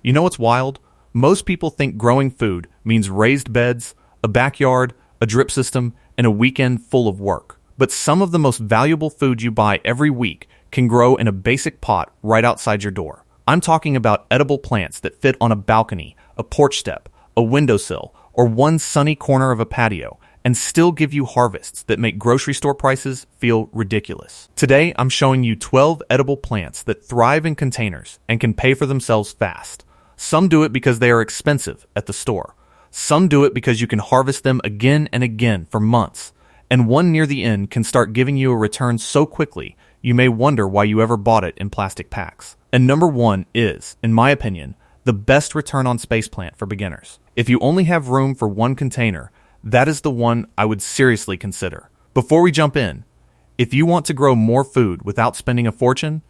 You know what's wild? Most people think growing food means raised beds, a backyard, a drip system, and a weekend full of work. But some of the most valuable food you buy every week can grow in a basic pot right outside your door. I'm talking about edible plants that fit on a balcony, a porch step, a windowsill, or one sunny corner of a patio, and still give you harvests that make grocery store prices feel ridiculous. Today, I'm showing you 12 edible plants that thrive in containers and can pay for themselves fast. Some do it because they are expensive at the store. Some do it because you can harvest them again and again for months. And one near the end can start giving you a return so quickly, you may wonder why you ever bought it in plastic packs. And number one is, in my opinion, the best return on space plant for beginners. If you only have room for one container, that is the one I would seriously consider. Before we jump in, if you want to grow more food without spending a fortune,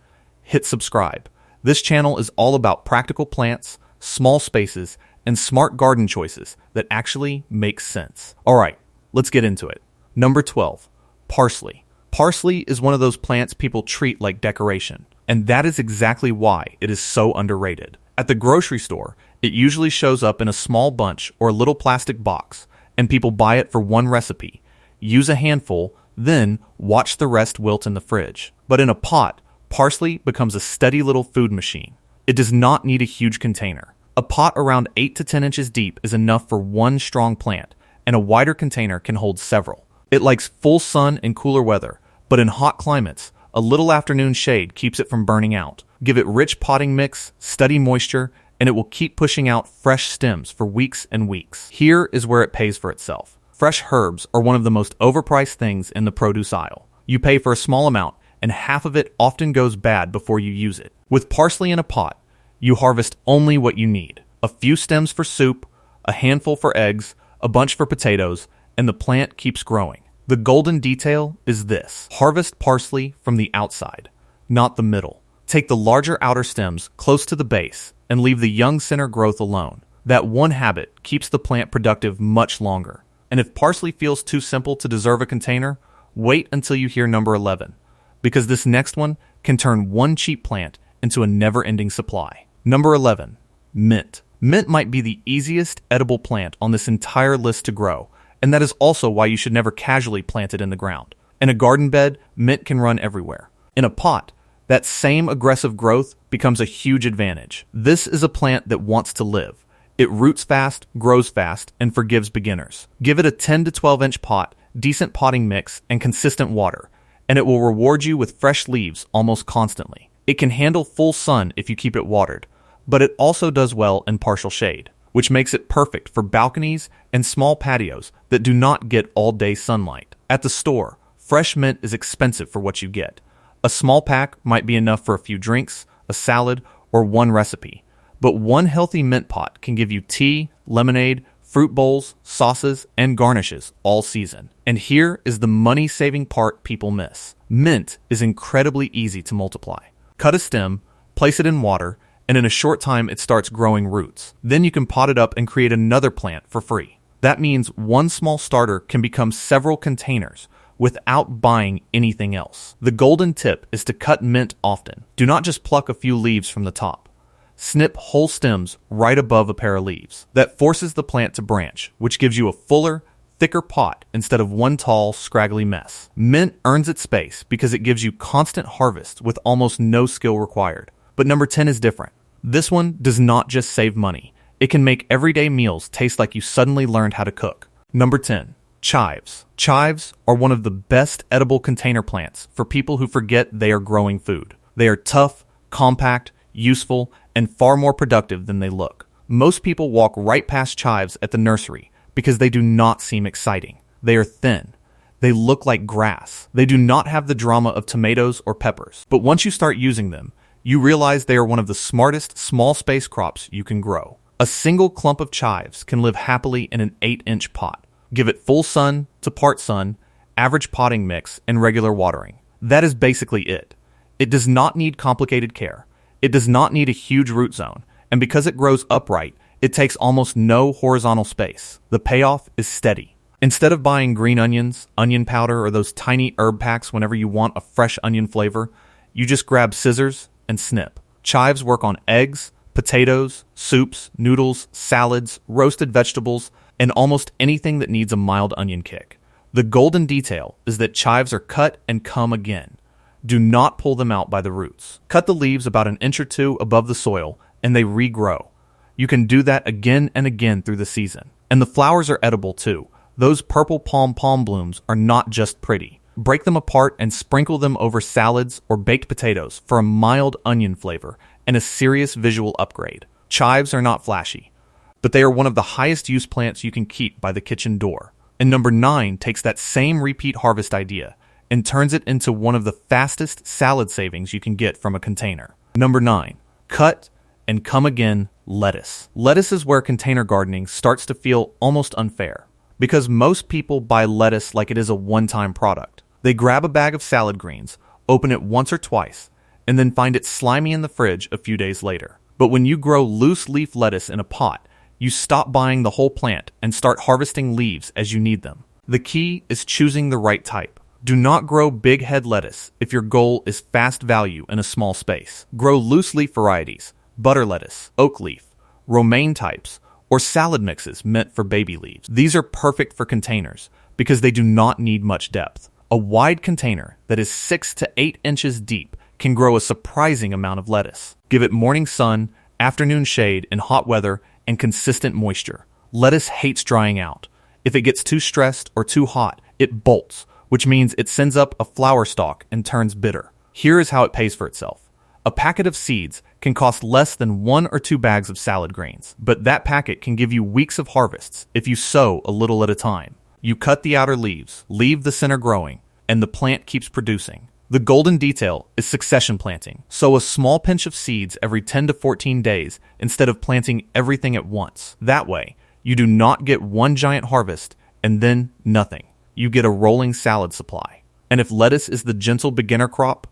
hit subscribe. This channel is all about practical plants, small spaces, and smart garden choices that actually make sense. Alright, let's get into it. Number 12, parsley. Parsley is one of those plants people treat like decoration, and that is exactly why it is so underrated. At the grocery store, it usually shows up in a small bunch or a little plastic box, and people buy it for one recipe, use a handful, then watch the rest wilt in the fridge. But in a pot, parsley becomes a steady little food machine. It does not need a huge container. A pot around 8 to 10 inches deep is enough for one strong plant, and a wider container can hold several. It likes full sun and cooler weather, but in hot climates, a little afternoon shade keeps it from burning out. Give it rich potting mix, steady moisture, and it will keep pushing out fresh stems for weeks and weeks. Here is where it pays for itself. Fresh herbs are one of the most overpriced things in the produce aisle. You pay for a small amount, and half of it often goes bad before you use it. With parsley in a pot, you harvest only what you need. A few stems for soup, a handful for eggs, a bunch for potatoes, and the plant keeps growing. The golden detail is this: harvest parsley from the outside, not the middle. Take the larger outer stems close to the base and leave the young center growth alone. That one habit keeps the plant productive much longer. And if parsley feels too simple to deserve a container, wait until you hear number 11, because this next one can turn one cheap plant into a never-ending supply. Number 11, mint. Mint might be the easiest edible plant on this entire list to grow, and that is also why you should never casually plant it in the ground. In a garden bed, mint can run everywhere. In a pot, that same aggressive growth becomes a huge advantage. This is a plant that wants to live. It roots fast, grows fast, and forgives beginners. Give it a 10 to 12 inch pot, decent potting mix, and consistent water, and it will reward you with fresh leaves almost constantly. It can handle full sun if you keep it watered, but it also does well in partial shade, which makes it perfect for balconies and small patios that do not get all-day sunlight. At the store, fresh mint is expensive for what you get. A small pack might be enough for a few drinks, a salad, or one recipe. But one healthy mint pot can give you tea, lemonade, fruit bowls, sauces, and garnishes all season. And here is the money-saving part people miss. Mint is incredibly easy to multiply. Cut a stem, place it in water, and in a short time it starts growing roots. Then you can pot it up and create another plant for free. That means one small starter can become several containers without buying anything else. The golden tip is to cut mint often. Do not just pluck a few leaves from the top. Snip whole stems right above a pair of leaves. That forces the plant to branch, which gives you a fuller, thicker pot instead of one tall, scraggly mess. Mint earns its space because it gives you constant harvest with almost no skill required. But number 10 is different. This one does not just save money. It can make everyday meals taste like you suddenly learned how to cook. Number 10. Chives. Chives are one of the best edible container plants for people who forget they are growing food. They are tough, compact, useful, and far more productive than they look. Most people walk right past chives at the nursery because they do not seem exciting. They are thin. They look like grass. They do not have the drama of tomatoes or peppers. But once you start using them, you realize they are one of the smartest small space crops you can grow. A single clump of chives can live happily in an 8-inch pot. Give it full sun to part sun, average potting mix, and regular watering. That is basically it. It does not need complicated care. It does not need a huge root zone, and because it grows upright, it takes almost no horizontal space. The payoff is steady. Instead of buying green onions, onion powder, or those tiny herb packs whenever you want a fresh onion flavor, you just grab scissors and snip. Chives work on eggs, potatoes, soups, noodles, salads, roasted vegetables, and almost anything that needs a mild onion kick. The golden detail is that chives are cut and come again. Do not pull them out by the roots. Cut the leaves about 1 or 2 inches above the soil, and they regrow. You can do that again and again through the season. And the flowers are edible too. Those purple palm blooms are not just pretty. Break them apart and sprinkle them over salads or baked potatoes for a mild onion flavor and a serious visual upgrade. Chives are not flashy, but they are one of the highest use plants you can keep by the kitchen door. And number 9 takes that same repeat harvest idea and turns it into one of the fastest salad savings you can get from a container. Number 9, cut and come again lettuce. Lettuce is where container gardening starts to feel almost unfair, because most people buy lettuce like it is a one-time product. They grab a bag of salad greens, open it once or twice, and then find it slimy in the fridge a few days later. But when you grow loose leaf lettuce in a pot, you stop buying the whole plant and start harvesting leaves as you need them. The key is choosing the right type. Do not grow big head lettuce if your goal is fast value in a small space. Grow loose leaf varieties, butter lettuce, oak leaf, romaine types, or salad mixes meant for baby leaves. These are perfect for containers because they do not need much depth. A wide container that is 6 to 8 inches deep can grow a surprising amount of lettuce. Give it morning sun, afternoon shade in hot weather, and consistent moisture. Lettuce hates drying out. If it gets too stressed or too hot, it bolts, which means it sends up a flower stalk and turns bitter. Here is how it pays for itself. A packet of seeds can cost less than 1 or 2 bags of salad greens, but that packet can give you weeks of harvests if you sow a little at a time. You cut the outer leaves, leave the center growing, and the plant keeps producing. The golden detail is succession planting. Sow a small pinch of seeds every 10 to 14 days instead of planting everything at once. That way, you do not get one giant harvest and then nothing. You get a rolling salad supply. And if lettuce is the gentle beginner crop,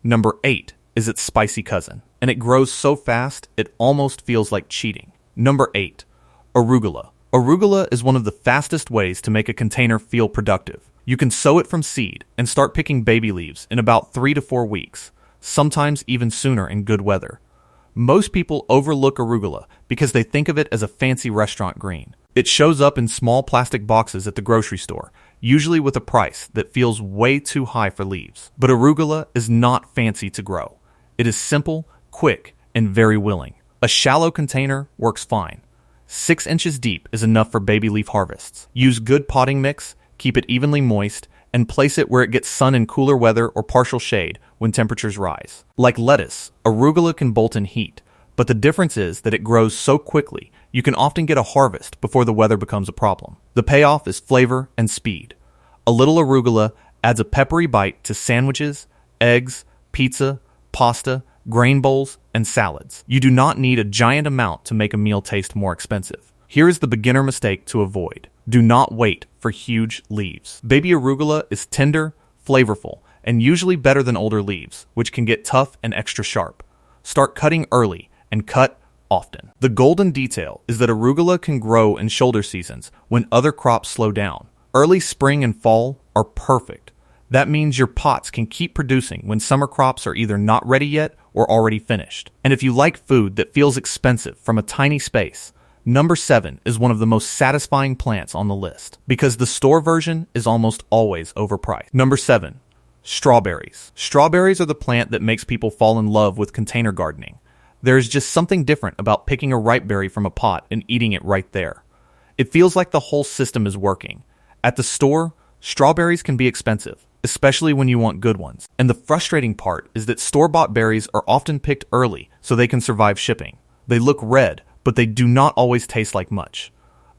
number 8 is its spicy cousin. And it grows so fast, it almost feels like cheating. Number 8, arugula. Arugula is one of the fastest ways to make a container feel productive. You can sow it from seed and start picking baby leaves in about 3 to 4 weeks, sometimes even sooner in good weather. Most people overlook arugula because they think of it as a fancy restaurant green. It shows up in small plastic boxes at the grocery store, usually with a price that feels way too high for leaves. But arugula is not fancy to grow. It is simple, quick, and very willing. A shallow container works fine. 6 inches deep is enough for baby leaf harvests. Use good potting mix, keep it evenly moist, and place it where it gets sun in cooler weather or partial shade when temperatures rise. Like lettuce, arugula can bolt in heat, but the difference is that it grows so quickly you can often get a harvest before the weather becomes a problem. The payoff is flavor and speed. A little arugula adds a peppery bite to sandwiches, eggs, pizza, pasta, grain bowls, and salads. You do not need a giant amount to make a meal taste more expensive. Here is the beginner mistake to avoid. Do not wait for huge leaves. Baby arugula is tender, flavorful, and usually better than older leaves, which can get tough and extra sharp. Start cutting early and cut often. The golden detail is that arugula can grow in shoulder seasons when other crops slow down. Early spring and fall are perfect. That means your pots can keep producing when summer crops are either not ready yet or already finished. And if you like food that feels expensive from a tiny space, number 7 is one of the most satisfying plants on the list because the store version is almost always overpriced. Number 7, strawberries. Strawberries are the plant that makes people fall in love with container gardening. There is just something different about picking a ripe berry from a pot and eating it right there. It feels like the whole system is working. At the store, strawberries can be expensive, especially when you want good ones. And the frustrating part is that store-bought berries are often picked early so they can survive shipping. They look red, but they do not always taste like much.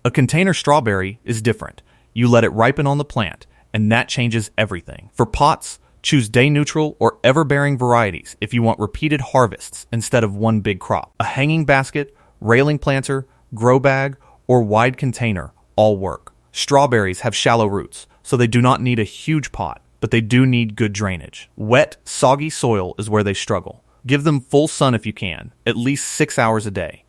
A container strawberry is different. You let it ripen on the plant, and that changes everything. For pots, choose day-neutral or ever-bearing varieties if you want repeated harvests instead of one big crop. A hanging basket, railing planter, grow bag, or wide container all work. Strawberries have shallow roots, so they do not need a huge pot, but they do need good drainage. Wet, soggy soil is where they struggle. Give them full sun if you can, at least 6 hours a day.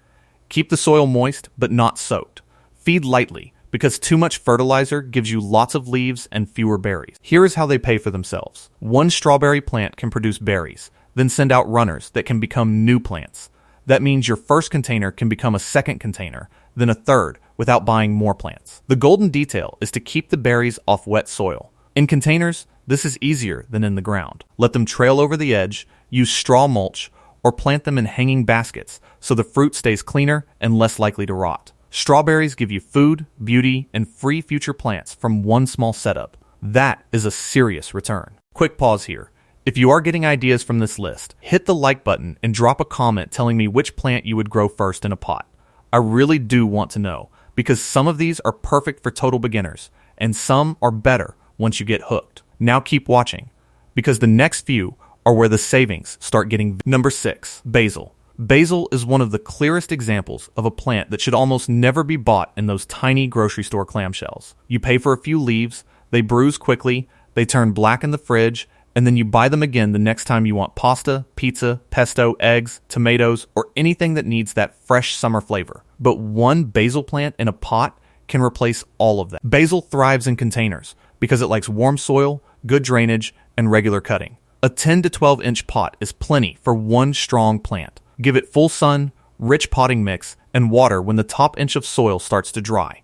Keep the soil moist, but not soaked. Feed lightly, because too much fertilizer gives you lots of leaves and fewer berries. Here is how they pay for themselves. One strawberry plant can produce berries, then send out runners that can become new plants. That means your first container can become a second container, then a third, without buying more plants. The golden detail is to keep the berries off wet soil. In containers, this is easier than in the ground. Let them trail over the edge, use straw mulch, or plant them in hanging baskets so the fruit stays cleaner and less likely to rot. Strawberries give you food, beauty, and free future plants from one small setup. That is a serious return. Quick pause here. If you are getting ideas from this list, hit the like button and drop a comment telling me which plant you would grow first in a pot. I really do want to know, because some of these are perfect for total beginners, and some are better once you get hooked. Now keep watching, because the next few are where the savings start getting. Number 6, basil. Basil is one of the clearest examples of a plant that should almost never be bought in those tiny grocery store clamshells. You pay for a few leaves, they bruise quickly, they turn black in the fridge, and then you buy them again the next time you want pasta, pizza, pesto, eggs, tomatoes, or anything that needs that fresh summer flavor. But one basil plant in a pot can replace all of that. Basil thrives in containers because it likes warm soil, good drainage, and regular cutting. A 10 to 12 inch pot is plenty for one strong plant. Give it full sun, rich potting mix, and water when the top inch of soil starts to dry.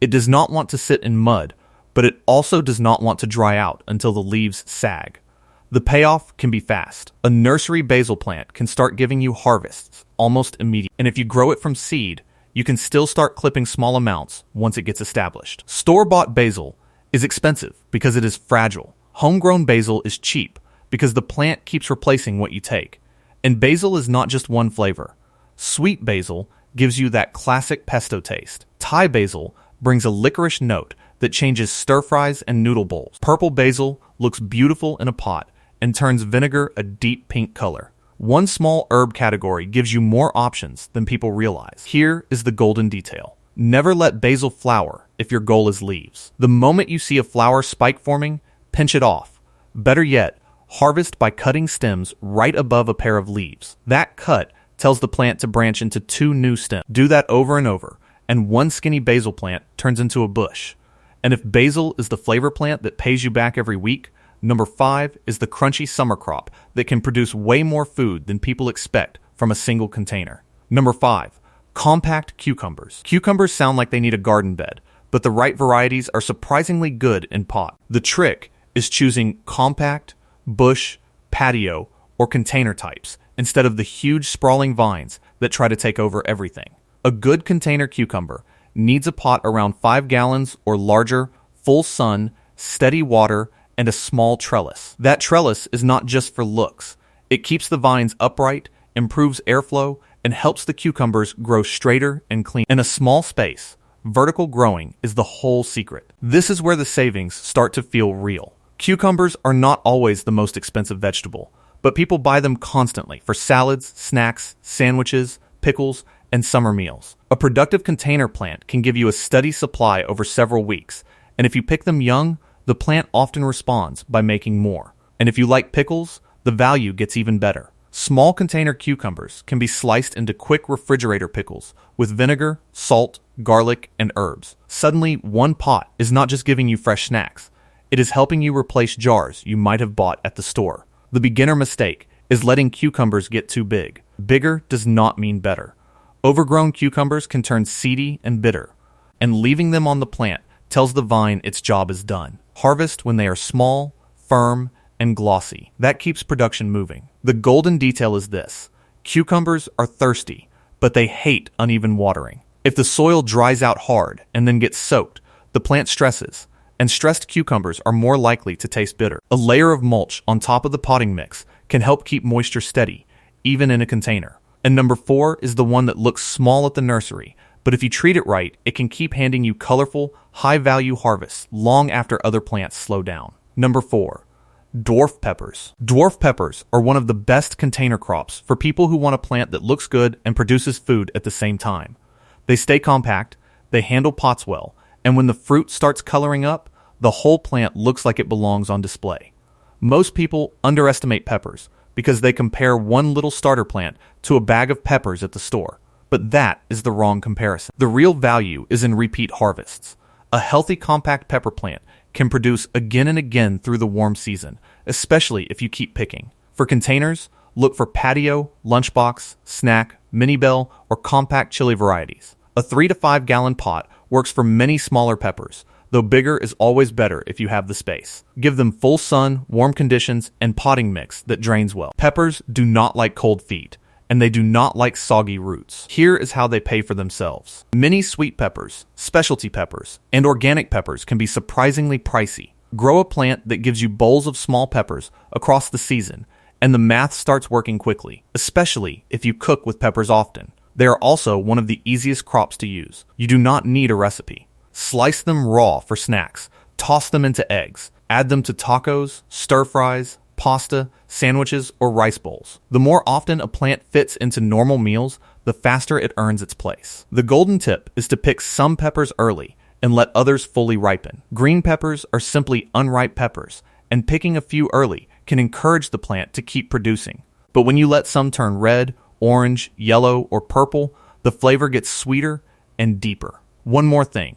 It does not want to sit in mud, but it also does not want to dry out until the leaves sag. The payoff can be fast. A nursery basil plant can start giving you harvests almost immediately. And if you grow it from seed, you can still start clipping small amounts once it gets established. Store-bought basil is expensive because it is fragile. Homegrown basil is cheap because the plant keeps replacing what you take. And basil is not just one flavor. Sweet basil gives you that classic pesto taste. Thai basil brings a licorice note that changes stir-fries and noodle bowls. Purple basil looks beautiful in a pot and turns vinegar a deep pink color. One small herb category gives you more options than people realize. Here is the golden detail. Never let basil flower if your goal is leaves. The moment you see a flower spike forming, pinch it off. Better yet, harvest by cutting stems right above a pair of leaves. That cut tells the plant to branch into 2 new stems. Do that over and over, and one skinny basil plant turns into a bush. And if basil is the flavor plant that pays you back every week, number 5 is the crunchy summer crop that can produce way more food than people expect from a single container. Number 5, compact cucumbers. Cucumbers sound like they need a garden bed, but the right varieties are surprisingly good in pot. The trick is choosing compact, bush, patio, or container types instead of the huge sprawling vines that try to take over everything. A good container cucumber needs a pot around 5 gallons or larger, full sun, steady water, and a small trellis. That trellis is not just for looks. It keeps the vines upright, improves airflow, and helps the cucumbers grow straighter and clean. In a small space, vertical growing is the whole secret. This is where the savings start to feel real. Cucumbers are not always the most expensive vegetable, but people buy them constantly for salads, snacks, sandwiches, pickles, and summer meals. A productive container plant can give you a steady supply over several weeks, and if you pick them young, the plant often responds by making more. And if you like pickles, the value gets even better. Small container cucumbers can be sliced into quick refrigerator pickles with vinegar, salt, garlic, and herbs. Suddenly, one pot is not just giving you fresh snacks. It is helping you replace jars you might have bought at the store. The beginner mistake is letting cucumbers get too big. Bigger does not mean better. Overgrown cucumbers can turn seedy and bitter, and leaving them on the plant tells the vine its job is done. Harvest when they are small, firm, and glossy. That keeps production moving. The golden detail is this. Cucumbers are thirsty, but they hate uneven watering. If the soil dries out hard and then gets soaked, the plant stresses, and stressed cucumbers are more likely to taste bitter. A layer of mulch on top of the potting mix can help keep moisture steady, even in a container. And number 4 is the one that looks small at the nursery, but if you treat it right, it can keep handing you colorful, high-value harvests long after other plants slow down. Number 4, dwarf peppers. Dwarf peppers are one of the best container crops for people who want a plant that looks good and produces food at the same time. They stay compact, they handle pots well, and when the fruit starts coloring up, the whole plant looks like it belongs on display. Most people underestimate peppers because they compare one little starter plant to a bag of peppers at the store. But that is the wrong comparison. The real value is in repeat harvests. A healthy compact pepper plant can produce again and again through the warm season, especially if you keep picking. For containers, look for patio, lunchbox, snack, mini bell, or compact chili varieties. A 3 to 5 gallon pot works for many smaller peppers, though bigger is always better if you have the space. Give them full sun, warm conditions, and potting mix that drains well. Peppers do not like cold feet, and they do not like soggy roots. Here is how they pay for themselves. Many sweet peppers, specialty peppers, and organic peppers can be surprisingly pricey. Grow a plant that gives you bowls of small peppers across the season, and the math starts working quickly, especially if you cook with peppers often. They are also one of the easiest crops to use. You do not need a recipe. Slice them raw for snacks, toss them into eggs, add them to tacos, stir fries, pasta, sandwiches, or rice bowls. The more often a plant fits into normal meals, the faster it earns its place. The golden tip is to pick some peppers early and let others fully ripen. Green peppers are simply unripe peppers, and picking a few early can encourage the plant to keep producing. But when you let some turn red, orange, yellow, or purple, the flavor gets sweeter and deeper. One more thing.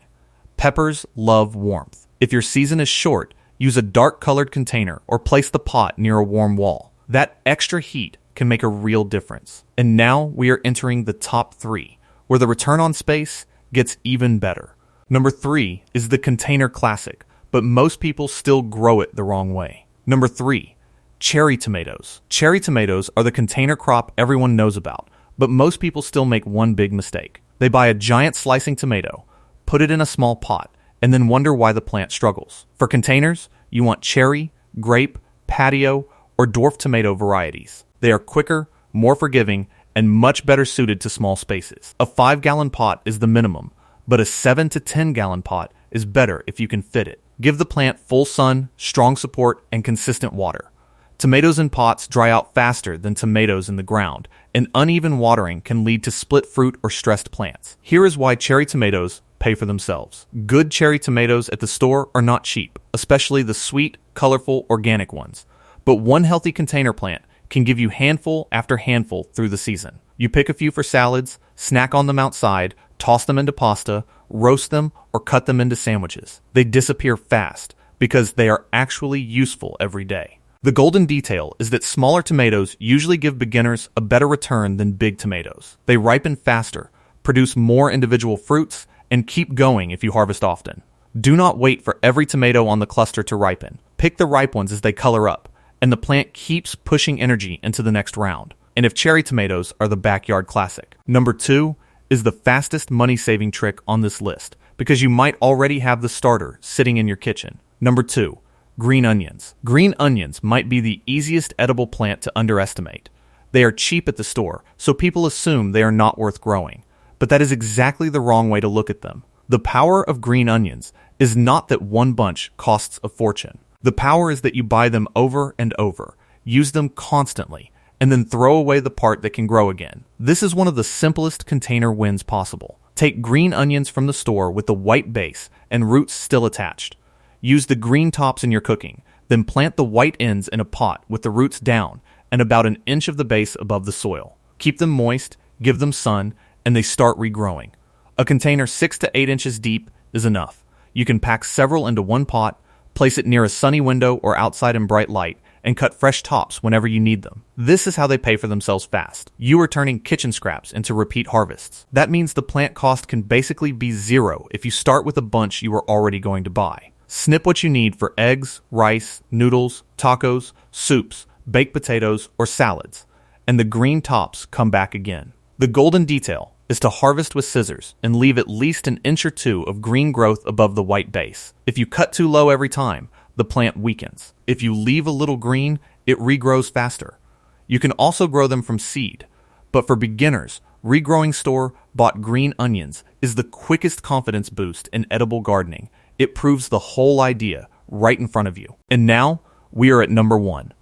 Peppers love warmth. If your season is short, use a dark-colored container or place the pot near a warm wall. That extra heat can make a real difference. And now we are entering the top 3, where the return on space gets even better. Number 3 is the container classic, but most people still grow it the wrong way. Number 3, cherry tomatoes. Cherry tomatoes are the container crop everyone knows about, but most people still make one big mistake. They buy a giant slicing tomato, put it in a small pot, and then wonder why the plant struggles. For containers, you want cherry, grape, patio, or dwarf tomato varieties. They are quicker, more forgiving, and much better suited to small spaces. A 5-gallon pot is the minimum, but a 7 to 10-gallon pot is better if you can fit it. Give the plant full sun, strong support, and consistent water. Tomatoes in pots dry out faster than tomatoes in the ground, and uneven watering can lead to split fruit or stressed plants. Here is why cherry tomatoes pay for themselves. Good cherry tomatoes at the store are not cheap, especially the sweet, colorful, organic ones. But one healthy container plant can give you handful after handful through the season. You pick a few for salads, snack on them outside, toss them into pasta, roast them, or cut them into sandwiches. They disappear fast because they are actually useful every day. The golden detail is that smaller tomatoes usually give beginners a better return than big tomatoes. They ripen faster, produce more individual fruits, and keep going if you harvest often. Do not wait for every tomato on the cluster to ripen. Pick the ripe ones as they color up, and the plant keeps pushing energy into the next round. And if cherry tomatoes are the backyard classic. Number 2 is the fastest money-saving trick on this list, because you might already have the starter sitting in your kitchen. Number 2, green onions. Green onions might be the easiest edible plant to underestimate. They are cheap at the store, so people assume they are not worth growing. But that is exactly the wrong way to look at them. The power of green onions is not that one bunch costs a fortune. The power is that you buy them over and over, use them constantly, and then throw away the part that can grow again. This is one of the simplest container wins possible. Take green onions from the store with the white base and roots still attached. Use the green tops in your cooking, then plant the white ends in a pot with the roots down and about an inch of the base above the soil. Keep them moist, give them sun, and they start regrowing. A container 6 to 8 inches deep is enough. You can pack several into one pot, place it near a sunny window or outside in bright light, and cut fresh tops whenever you need them. This is how they pay for themselves fast. You are turning kitchen scraps into repeat harvests. That means the plant cost can basically be zero if you start with a bunch you are already going to buy. Snip what you need for eggs, rice, noodles, tacos, soups, baked potatoes, or salads, and the green tops come back again. The golden detail is to harvest with scissors and leave at least an inch or two of green growth above the white base. If you cut too low every time, the plant weakens. If you leave a little green, it regrows faster. You can also grow them from seed, but for beginners, regrowing store-bought green onions is the quickest confidence boost in edible gardening. It proves the whole idea right in front of you. And now, we are at number 1.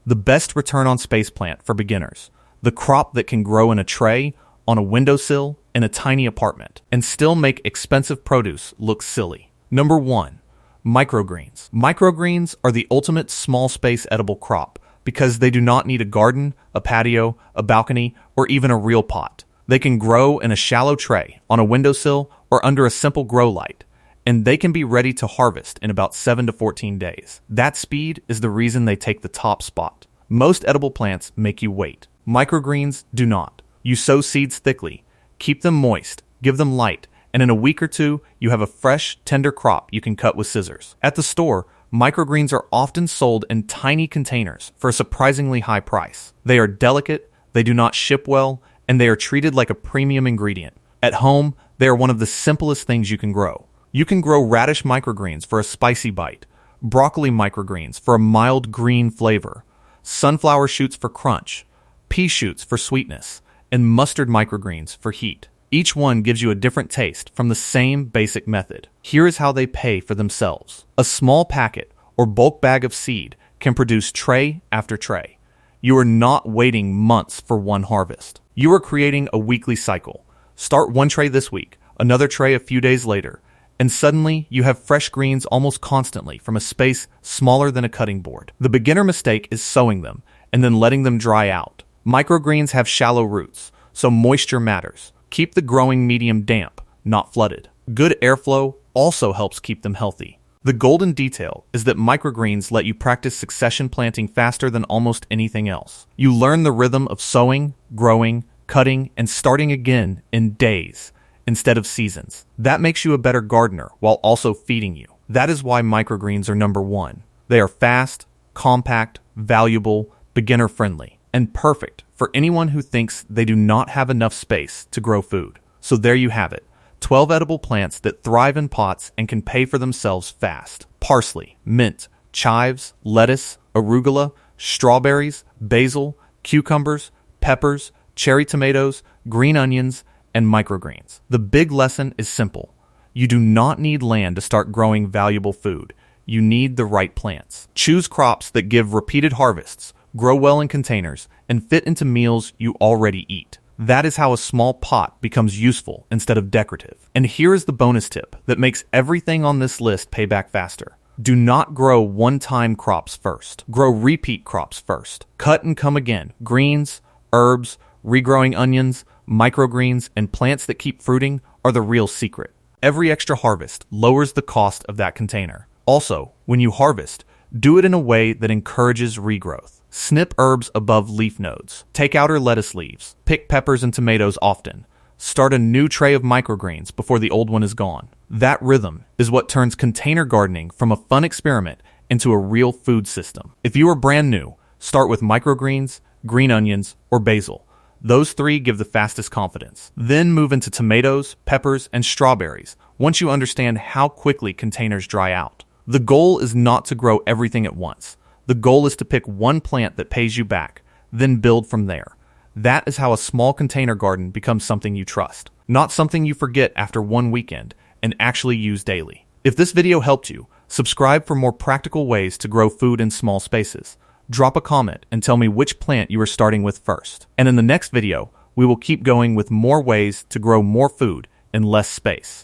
The best return on space plant for beginners. The crop that can grow in a tray, on a windowsill, in a tiny apartment, and still make expensive produce look silly. Number 1. Microgreens. Microgreens are the ultimate small space edible crop because they do not need a garden, a patio, a balcony, or even a real pot. They can grow in a shallow tray, on a windowsill, or under a simple grow light, and they can be ready to harvest in about 7 to 14 days. That speed is the reason they take the top spot. Most edible plants make you wait. Microgreens do not. You sow seeds thickly, keep them moist, give them light, and in a week or two, you have a fresh, tender crop you can cut with scissors. At the store, microgreens are often sold in tiny containers for a surprisingly high price. They are delicate, they do not ship well, and they are treated like a premium ingredient. At home, they are one of the simplest things you can grow. You can grow radish microgreens for a spicy bite, broccoli microgreens for a mild green flavor, sunflower shoots for crunch, pea shoots for sweetness, and mustard microgreens for heat. Each one gives you a different taste from the same basic method. Here is how they pay for themselves. A small packet or bulk bag of seed can produce tray after tray. You are not waiting months for one harvest. You are creating a weekly cycle. Start one tray this week, another tray a few days later, and suddenly you have fresh greens almost constantly from a space smaller than a cutting board. The beginner mistake is sowing them and then letting them dry out. Microgreens have shallow roots, so moisture matters. Keep the growing medium damp, not flooded. Good airflow also helps keep them healthy. The golden detail is that microgreens let you practice succession planting faster than almost anything else. You learn the rhythm of sowing, growing, cutting, and starting again in days instead of seasons. That makes you a better gardener while also feeding you. That is why microgreens are number one. They are fast, compact, valuable, beginner-friendly, and perfect for anyone who thinks they do not have enough space to grow food. So there you have it. 12 edible plants that thrive in pots and can pay for themselves fast. Parsley, mint, chives, lettuce, arugula, strawberries, basil, cucumbers, peppers, cherry tomatoes, green onions, and microgreens. The big lesson is simple. You do not need land to start growing valuable food. You need the right plants. Choose crops that give repeated harvests, grow well in containers, and fit into meals you already eat. That is how a small pot becomes useful instead of decorative. And here is the bonus tip that makes everything on this list pay back faster. Do not grow one-time crops first. Grow repeat crops first. Cut and come again. Greens, herbs, regrowing onions, microgreens, and plants that keep fruiting are the real secret. Every extra harvest lowers the cost of that container. Also, when you harvest, do it in a way that encourages regrowth. Snip herbs above leaf nodes. Take outer lettuce leaves. Pick peppers and tomatoes often. Start a new tray of microgreens before the old one is gone. That rhythm is what turns container gardening from a fun experiment into a real food system. If you are brand new, start with microgreens, green onions, or basil. Those three give the fastest confidence. Then move into tomatoes, peppers, and strawberries once you understand how quickly containers dry out. The goal is not to grow everything at once. The goal is to pick one plant that pays you back, then build from there. That is how a small container garden becomes something you trust, not something you forget after one weekend and actually use daily. If this video helped you, subscribe for more practical ways to grow food in small spaces. Drop a comment and tell me which plant you are starting with first. And in the next video, we will keep going with more ways to grow more food in less space.